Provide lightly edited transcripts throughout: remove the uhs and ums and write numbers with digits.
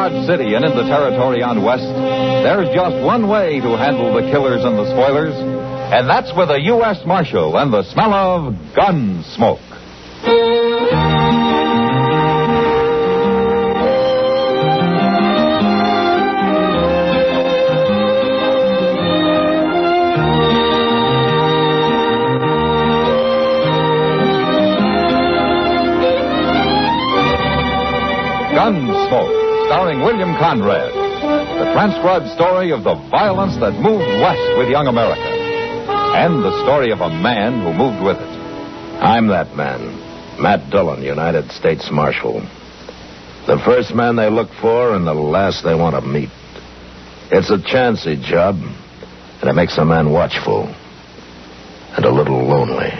Dodge City and in the territory on West, there's just one way to handle the killers and the spoilers, and that's with a U.S. Marshal and the smell of Gunsmoke. Gunsmoke, starring William Conrad. The transcribed story of the violence that moved west with young America. And the story of a man who moved with it. I'm that man, Matt Dillon, United States Marshal. The first man they look for and the last they want to meet. It's a chancy job, and it makes a man watchful and a little lonely.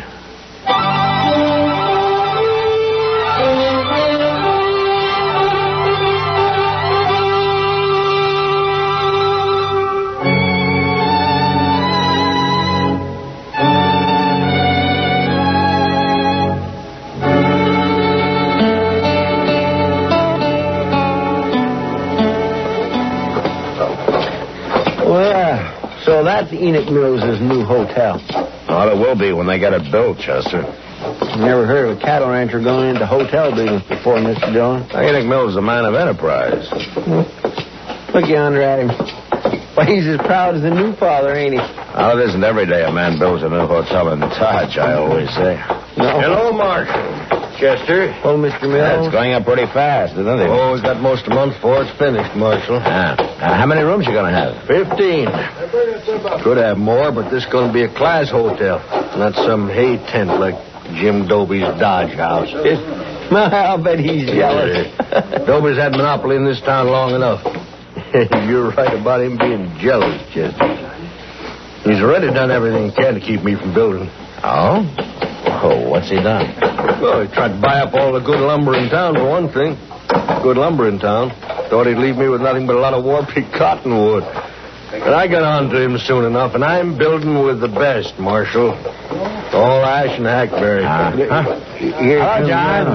So that's Enoch Mills' new hotel. Oh, there will be when they get it built, Chester. Never heard of a cattle rancher going into hotel business before, Mr. Dillon. Enoch Mills is a man of enterprise. Look yonder at him. Why, he's as proud as a new father, ain't he? Well, it isn't every day a man builds a new hotel in Dodge, I always say. No. Hello, Marshal. Chester. Oh, Mr. Mills. Yeah, it's going up pretty fast, isn't it? Oh, we've got most of the month before it's finished, Marshal. How many rooms you going to have? 15. Could have more, but this is going to be a class hotel, not some hay tent like Jim Doby's Dodge house. I'll bet he's jealous. Doby's had monopoly in this town long enough. You're right about him being jealous, Chester. He's already done everything he can to keep me from building. Oh? Oh, what's he done? Well, he tried to buy up all the good lumber in town, for one thing. Good lumber in town. Thought he'd leave me with nothing but a lot of warpy cottonwood. But I got on to him soon enough, and I'm building with the best, Marshal. All ash and hackberry. Hello, John.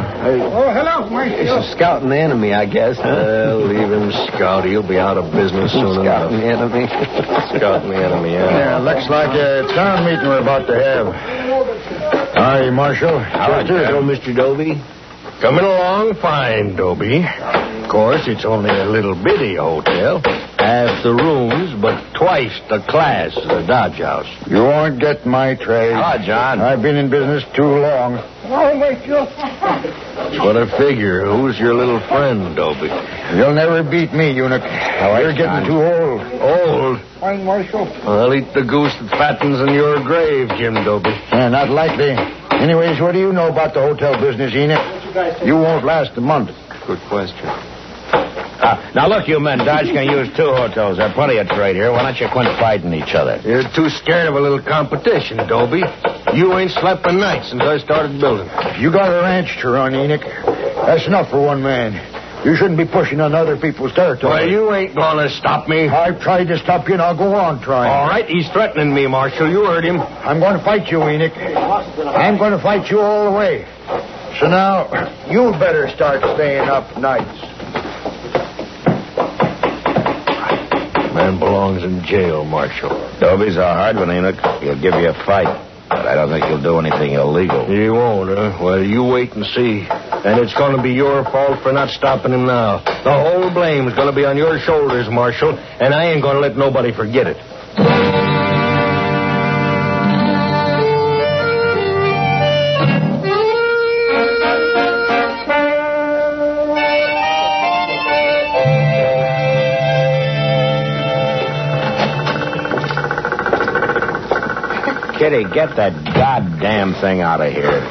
Oh, hello, Marshal. He's scouting the enemy, I guess. Leave him scout. He'll be out of business soon enough. Scouting the enemy. Scouting the enemy, yeah. Yeah, looks like a town meeting we're about to have. Hi, Marshal. Hello, Mr. Doby. Coming along fine, Doby. Of course, it's only a little bitty hotel. Half the rooms, but twice the class of the Dodge House. You won't get my trade. Hello, John. I've been in business too long. That's what I figure. Who's your little friend, Doby? You'll never beat me, eunuch. You're getting too old. Old? Fine, Marshal. I'll eat the goose that fattens in your grave, Jim Doby. Not likely. Anyways, what do you know about the hotel business, Enoch? You won't last a month. Good question. Now, look, you men, Dodge can use 2 hotels. There's plenty of trade here. Why don't you quit fighting each other? You're too scared of a little competition, Doby. You ain't slept a night since I started building. You got a ranch to run, Enoch. That's enough for one man. You shouldn't be pushing on other people's territory. Well, you ain't gonna stop me. I've tried to stop you, and I'll go on trying. All right, he's threatening me, Marshal. You heard him. I'm going to fight you, Enoch. I'm going to fight you all the way. So now, you better start staying up nights. Man belongs in jail, Marshal. Doby's a hard one, Enoch. He'll give you a fight. But I don't think he'll do anything illegal. He won't, huh? Well, you wait and see. And it's going to be your fault for not stopping him now. The whole blame's going to be on your shoulders, Marshal, and I ain't going to let nobody forget it. Kitty, get that goddamn thing out of here.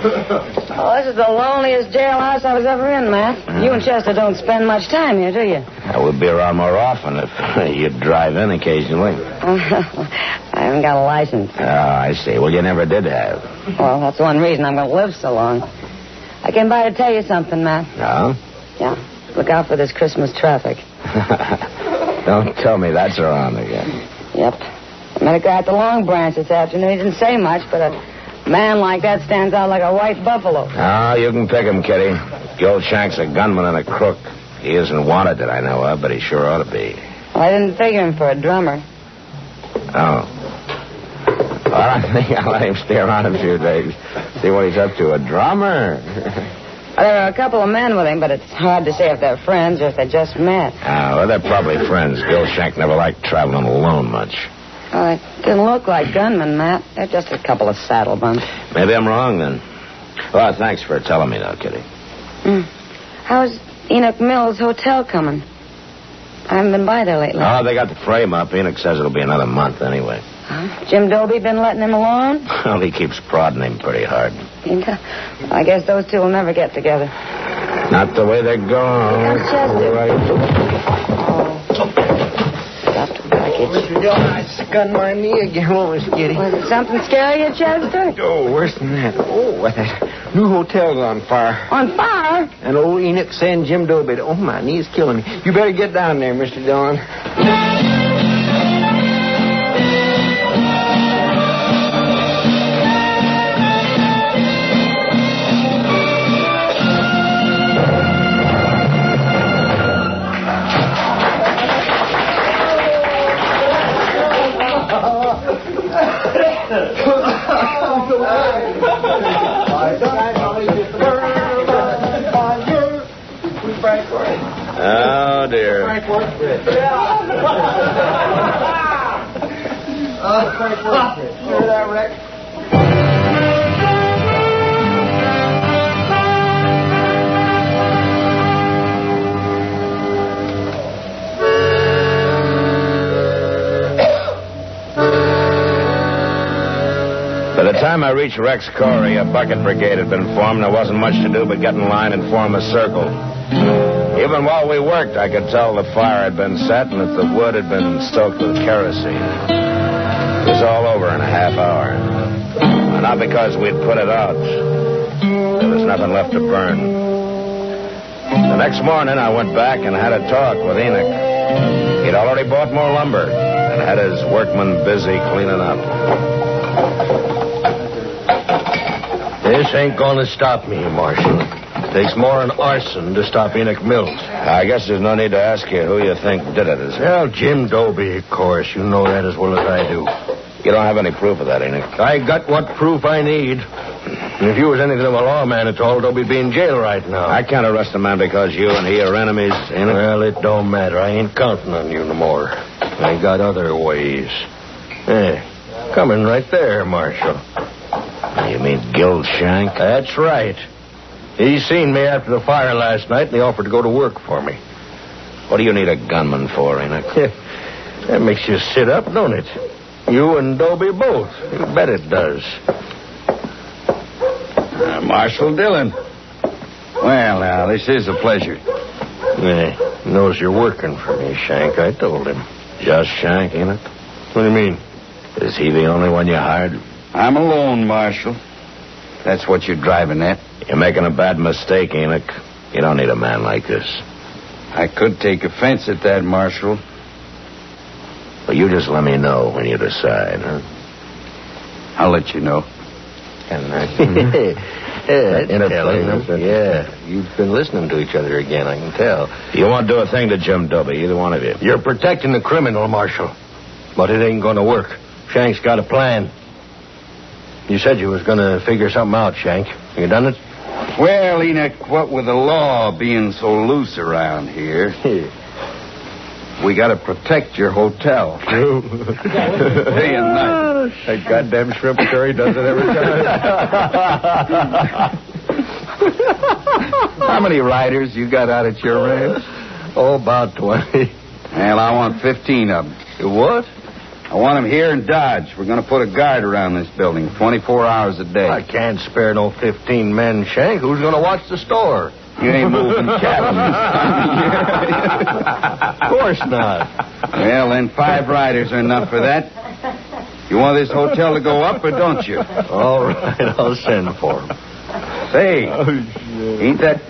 Oh, this is the loneliest jailhouse I was ever in, Matt. You and Chester don't spend much time here, do you? We'll be around more often if you'd drive in occasionally. I haven't got a license. Oh, I see. Well, you never did have. Well, that's one reason I'm going to live so long. I came by to tell you something, Matt. No? Yeah. Look out for this Christmas traffic. Don't tell me that's around again. Yep. I met a guy at the Long Branch this afternoon. He didn't say much, but a man like that stands out like a white buffalo. Oh, you can pick him, Kitty. Gil Shank's a gunman and a crook. He isn't wanted that I know of, but he sure ought to be. Well, I didn't figure him for a drummer. Oh. Well, I think I'll let him stay around a few days. See what he's up to. A drummer? There are a couple of men with him, but it's hard to say if they're friends or if they just met. Oh, well, they're probably friends. Gil Shank never liked traveling alone much. Well, they didn't look like gunmen, Matt. They're just a couple of saddle bumps. Maybe I'm wrong, then. Well, thanks for telling me, though, Kitty. How's Enoch Mills' hotel coming? I haven't been by there lately. Oh, they got the frame up. Enoch says it'll be another month anyway. Huh? Jim Doby been letting him alone? Well, he keeps prodding him pretty hard. I guess those two will never get together. Not the way they're going. Here comes Chester. Right. Stopped the package. Mr. Dillon, I stunned my knee again. Oh, Miss Kitty. Was it something scary you, Chester? Oh, worse than that. Oh, that new hotel's on fire. On fire? And old Enoch saying Jim Doby. Oh, my knee's killing me. You better get down there, Mr. Dillon. Oh, dear. By the time I reached Rex Corey, a bucket brigade had been formed. There wasn't much to do but get in line and form a circle. Even while we worked, I could tell the fire had been set and that the wood had been stoked with kerosene. It was all over in a half hour. Not because we'd put it out. There was nothing left to burn. The next morning, I went back and had a talk with Enoch. He'd already bought more lumber and had his workmen busy cleaning up. This ain't gonna stop me, Marshal. Takes more than arson to stop Enoch Mills. I guess there's no need to ask you who you think did it, is there? Well, Jim Doby, of course. You know that as well as I do. You don't have any proof of that, Enoch? I got what proof I need. And if you was anything of a lawman at all, Doby'd be in jail right now. I can't arrest a man because you and he are enemies, Enoch. Well, it don't matter. I ain't counting on you no more. I got other ways. Hey, coming right there, Marshal. You mean Gil Shank? That's right. He seen me after the fire last night, and he offered to go to work for me. What do you need a gunman for, Enoch? That makes you sit up, don't it? You and Doby both. You bet it does. Marshal Dillon. Well, now, this is a pleasure. Yeah, knows you're working for me, Shank. I told him. Just Shank, Enoch? What do you mean? Is he the only one you hired? I'm alone, Marshal. That's what you're driving at. You're making a bad mistake, Enoch. You don't need a man like this. I could take offense at that, Marshal. Well, you just let me know when you decide, huh? I'll let you know. Yeah, you've been listening to each other again, I can tell. You won't do a thing to Jim Doby, either one of you. You're protecting the criminal, Marshal. But it ain't going to work. Shank's got a plan. You said you was going to figure something out, Shank. You done it? Well, Enoch, what with the law being so loose around here, we got to protect your hotel. True. Day and night. That goddamn shrimp curry does it every time. How many riders you got out at your ranch? Oh, about 20. Well, I want 15 of them. What? I want them here in Dodge. We're going to put a guard around this building 24 hours a day. I can't spare no 15 men, Shank. Who's going to watch the store? You ain't moving cattle. Of course not. Well, then 5 riders are enough for that. You want this hotel to go up or don't you? All right, I'll send for him. Say, ain't that...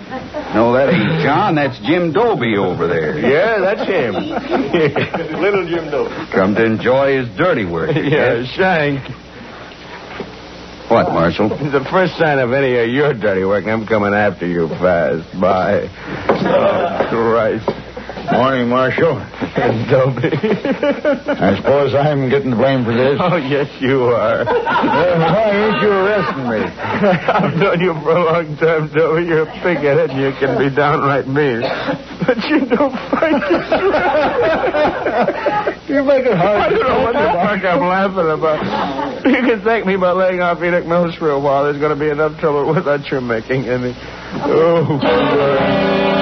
No, that ain't John. That's Jim Doby over there. Yeah, that's him. Little Jim Doby. Come to enjoy his dirty work. Yeah, Shank. What, Marshal? The first sign of any of your dirty work, I'm coming after you fast. Bye. Oh, Christ. Morning, Marshal. Dobie. I suppose I'm getting the blame for this. Oh, yes, you are. Why ain't you arresting me? I've known you for a long time, Dobie. You're a pig-headed and you can be downright mean. But you don't fight this right. You make it hard. I don't know what the fuck I'm laughing about. You can thank me by laying off Enoch Mills for a while. There's going to be enough trouble without your making any. Oh, God.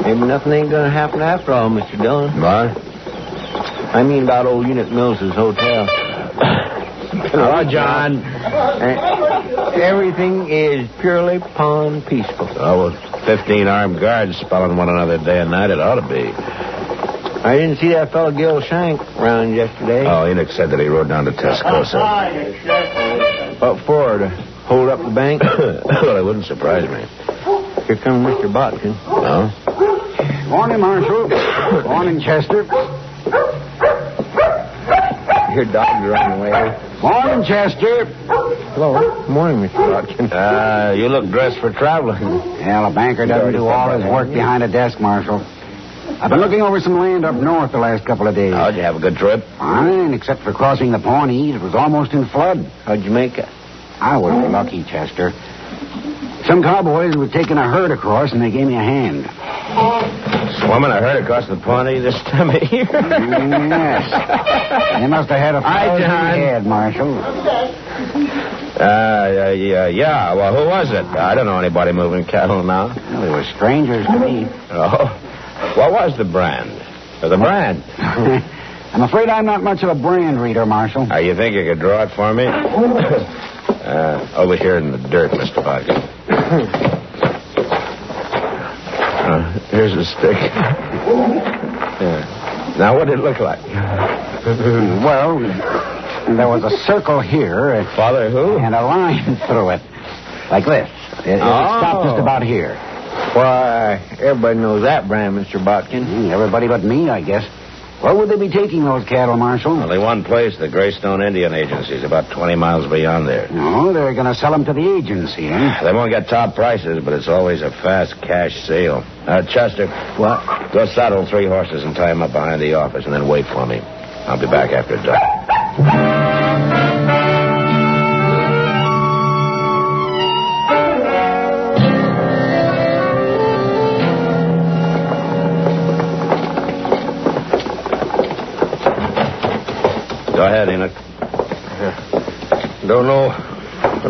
Maybe nothing ain't gonna happen after all, Mr. Dillon. What? I mean about old Enoch Mills's hotel. Oh, John. Everything is purely pawn peaceful. Oh, with 15 armed guards spelling one another day and night, it ought to be. I didn't see that fellow Gil Shank around yesterday. Oh, Enoch said that he rode down to Tascosa. What for? To hold up the bank? Well, it wouldn't surprise me. Here comes Mr. Botkin. No? Morning, Marshal. Morning, Chester. Your dog's running away. Morning, Chester. Hello. Morning, Mr. Botkin. You look dressed for traveling. Well, a banker doesn't do all his work behind a desk, Marshal. I've been looking over some land up north the last couple of days. How'd you have a good trip? Fine, except for crossing the Pawnees. It was almost in flood. How'd you make it? I was lucky, Chester. Some cowboys were taking a herd across, and they gave me a hand. Swimming a herd across the Pawnee this time of year? Yes. They must have had a frozen head, Marshal. Yeah. Well, who was it? I don't know anybody moving cattle now. Well, they were strangers to me. Oh. What was the brand? The brand? I'm afraid I'm not much of a brand reader, Marshal. You think you could draw it for me? Over here in the dirt, Mr. Botkin. Here's a stick. Yeah. Now, what did it look like? Well, there was a circle here. Father who? And a line through it. Like this. It stopped just about here. Why, everybody knows that brand, Mr. Botkin. Everybody but me, I guess. Where would they be taking those cattle, Marshal? Only one place, the Greystone Indian Agency, is about 20 miles beyond there. No, they're going to sell them to the agency, eh? They won't get top prices, but it's always a fast cash sale. Chester. What? Go saddle 3 horses and tie them up behind the office, and then wait for me. I'll be back after dark. Go ahead, Enoch. Don't know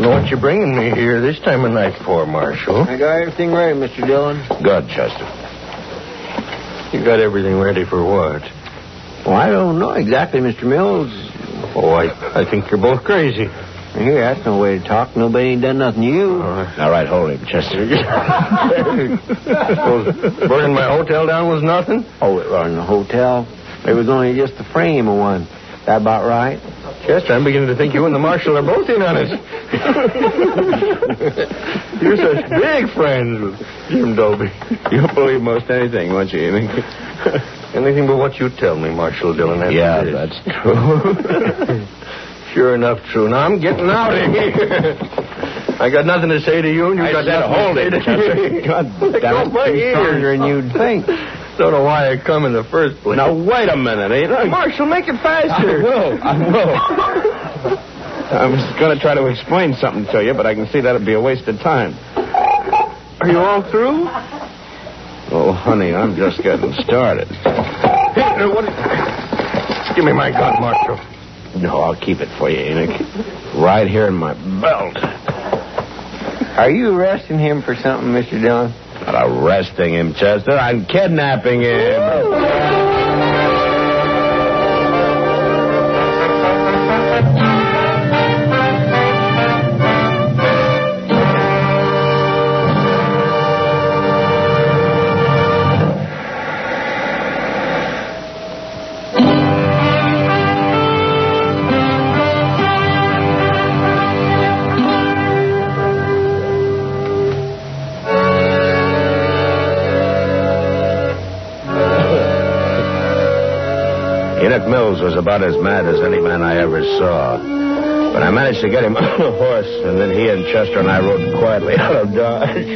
what you're bringing me here this time of night for, Marshal. I got everything ready, Mr. Dillon. Good, Chester. You got everything ready for what? Well, I don't know exactly, Mr. Mills. Oh, I think you're both crazy. Here, that's no way to talk. Nobody ain't done nothing to you. All right, hold him, Chester. Suppose burning my hotel down was nothing? Oh, it wasn't a hotel. It was only just the frame of one. That about right? Chester, I'm beginning to think you and the Marshal are both in on it. You're such big friends with Jim Dobie. You'll believe most anything, won't you, Enoch? Anything but what you tell me, Marshal Dillon. Yeah, that's true. Sure enough true. Now, I'm getting out of here. I got nothing to say to you, and you got nothing to say to me. God damn it, he's stronger than you'd think. Don't know why I come in the first place. Now, wait a minute, Enoch. Marshal, make it faster. I will. I was going to try to explain something to you, but I can see that would be a waste of time. Are you all through? Oh, honey, I'm just getting started. Hey, give me my gun, Marshal. No, I'll keep it for you, Enoch. Right here in my belt. Are you arresting him for something, Mr. Dillon? Not arresting him, Chester. I'm kidnapping him. Enoch Mills was about as mad as any man I ever saw. But I managed to get him on a horse, and then he and Chester and I rode quietly out of Dodge.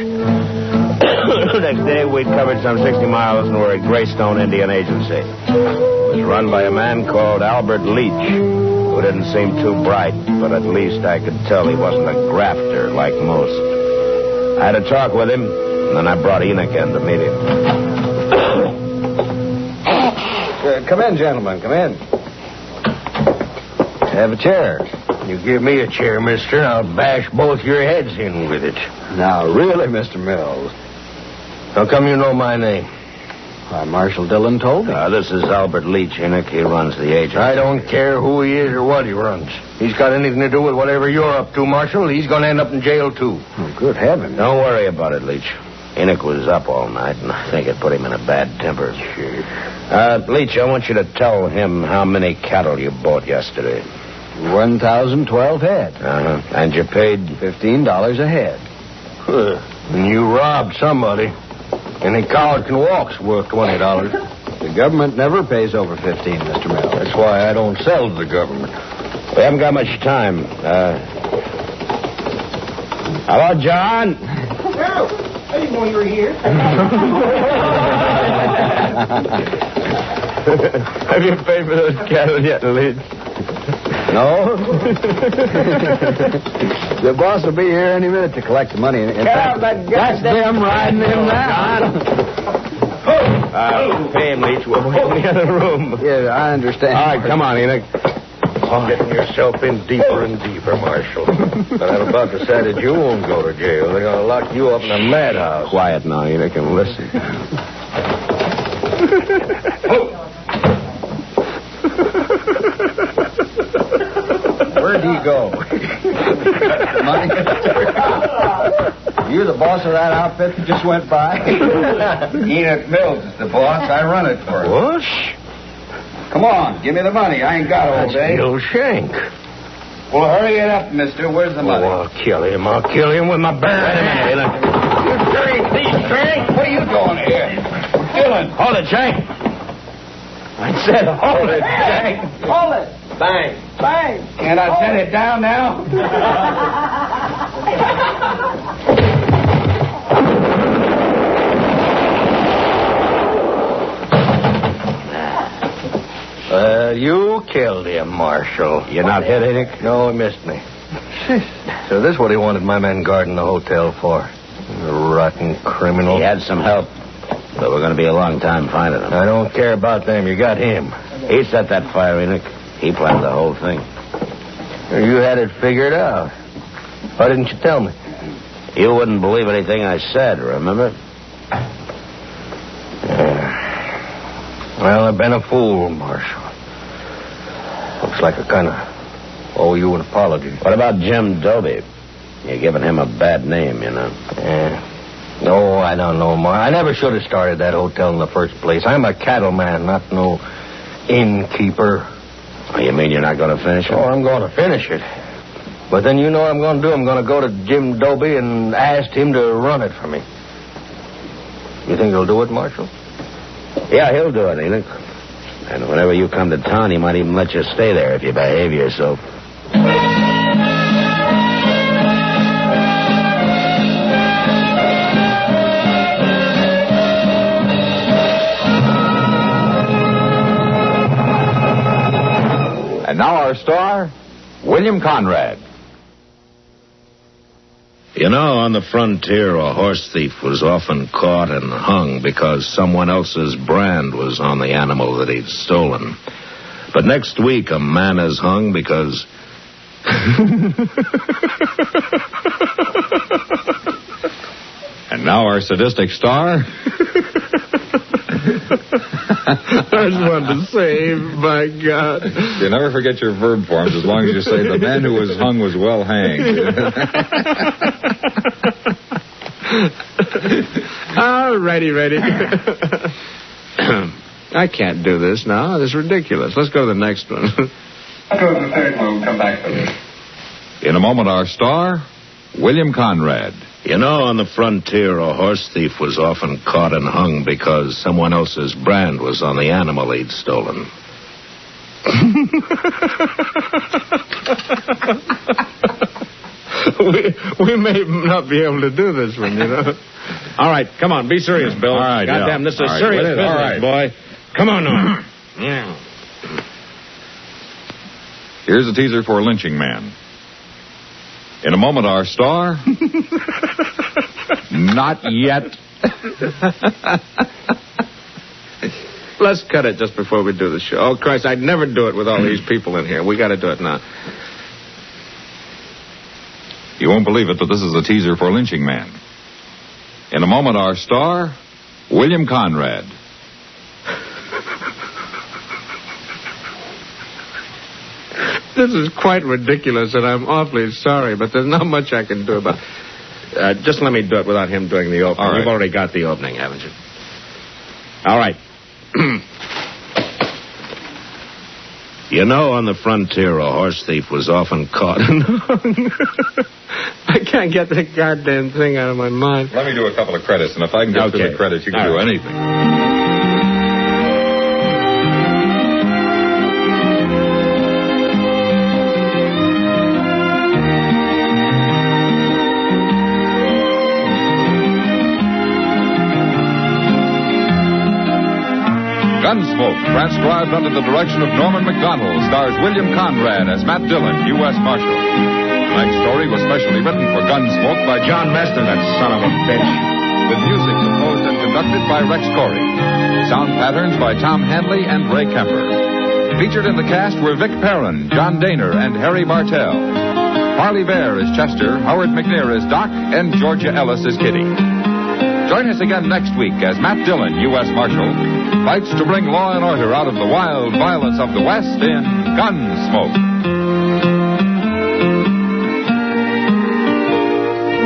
The next day, we'd covered some 60 miles and were at Greystone Indian Agency. It was run by a man called Albert Leach, who didn't seem too bright, but at least I could tell he wasn't a grafter like most. I had a talk with him, and then I brought Enoch in to meet him. Come in, gentlemen, come in. Have a chair. You give me a chair, mister, I'll bash both your heads in with it. Now, really, Mr. Mills. How come you know my name? Why, Marshal Dillon told me. This is Albert Leach, Enoch. He runs the agency. I don't care who he is or what he runs. He's got anything to do with whatever you're up to, Marshal. He's going to end up in jail, too. Oh, good heavens. Don't worry about it, Leach. Enoch was up all night, and I think it put him in a bad temper. Sure. Leach, I want you to tell him how many cattle you bought yesterday. 1,012 head. Uh-huh. And you paid? $15 a head. And you robbed somebody. Any coward can walk's worth $20. The government never pays over 15, Mr. Mills. That's why I don't sell to the government. We haven't got much time. Hello, John? Hello. I didn't know you were here. Have you paid for those cattle yet, Leach? No? The boss will be here any minute to collect the money. In fact, that's them riding him now. Pay him, Leach. We'll wait in the other room. Yeah, I understand. All right, come on, Enoch. Getting yourself in deeper and deeper, Marshal. But I've about decided you won't go to jail. They're going to lock you up in a madhouse. Quiet now, Enoch, and listen. Where'd he go? Money? You the boss of that outfit that just went by? Enoch Mills is the boss. I run it for him. What? Come on, give me the money. I ain't got all day. Bill Shank. Well, hurry it up, mister. Where's the money? Oh, I'll kill him. I'll kill him with my bare hands. You dirty thief, Shank. What are you doing here? Dillon. Hold it, Shank. I said hold it, Shank. Hold it. Bang. Bang. Can't I set it down now? You killed him, Marshal. You're not hit, Enoch? No, he missed me. So this is what he wanted my men guarding the hotel for. The rotten criminal. He had some help, but we're going to be a long time finding him. I don't care about them. You got him. He set that fire, Enoch. He planned the whole thing. You had it figured out. Why didn't you tell me? You wouldn't believe anything I said, remember? Well, I've been a fool, Marshal. Looks like I kind of owe you an apology. What about Jim Doby? You're giving him a bad name, you know. No, I don't know, I never should have started that hotel in the first place. I'm a cattleman, not no innkeeper. Oh, you mean you're not going to finish it? Oh, I'm going to finish it. But then you know what I'm going to do? I'm going to go to Jim Doby and ask him to run it for me. You think he'll do it, Marshal? Yeah, he'll do it, Enoch. And whenever you come to town, he might even let you stay there if you behave yourself. And now our star, William Conrad. You know, on the frontier, a horse thief was often caught and hung because someone else's brand was on the animal that he'd stolen. But next week, a man is hung because... And now our sadistic star. I just wanted to say, my God. You never forget your verb forms as long as you say the man who was hung was well hanged. All righty. I can't do this now. This is ridiculous. Let's go to the next one. Go to the third one. Come back to me. In a moment, our star, William Conrad. You know, on the frontier, a horse thief was often caught and hung because someone else's brand was on the animal he'd stolen. we may not be able to do this one, you know. All right, come on, be serious, Bill. All right, Goddamn, this is All right, serious well, business, all right. boy. Come on now. Yeah. Here's a teaser for Lynching Man. In a moment, our star. Not yet. Let's cut it just before we do the show. Oh, Christ, I'd never do it with all these people in here. We got to do it now. You won't believe it, but this is a teaser for Lynching Man. In a moment, our star, William Conrad. This is quite ridiculous, and I'm awfully sorry, but there's not much I can do about it. Just let me do it without him doing the opening. All right. You've already got the opening, haven't you? All right. You know, on the frontier, a horse thief was often caught and hung. I can't get the goddamn thing out of my mind. Let me do a couple of credits, and if I can get through the credits, you can do anything. Gunsmoke, transcribed under the direction of Norman McDonald, stars William Conrad as Matt Dillon, U.S. Marshal. The next story was specially written for Gunsmoke by John Maston, that son of a bitch, with music composed and conducted by Rex Corey. Sound patterns by Tom Hanley and Ray Kemper. Featured in the cast were Vic Perrin, John Daner, and Harry Bartell. Harley Bear is Chester, Howard McNear is Doc, and Georgia Ellis is Kitty. Join us again next week as Matt Dillon, U.S. Marshal, fights to bring law and order out of the wild violence of the West in Gunsmoke.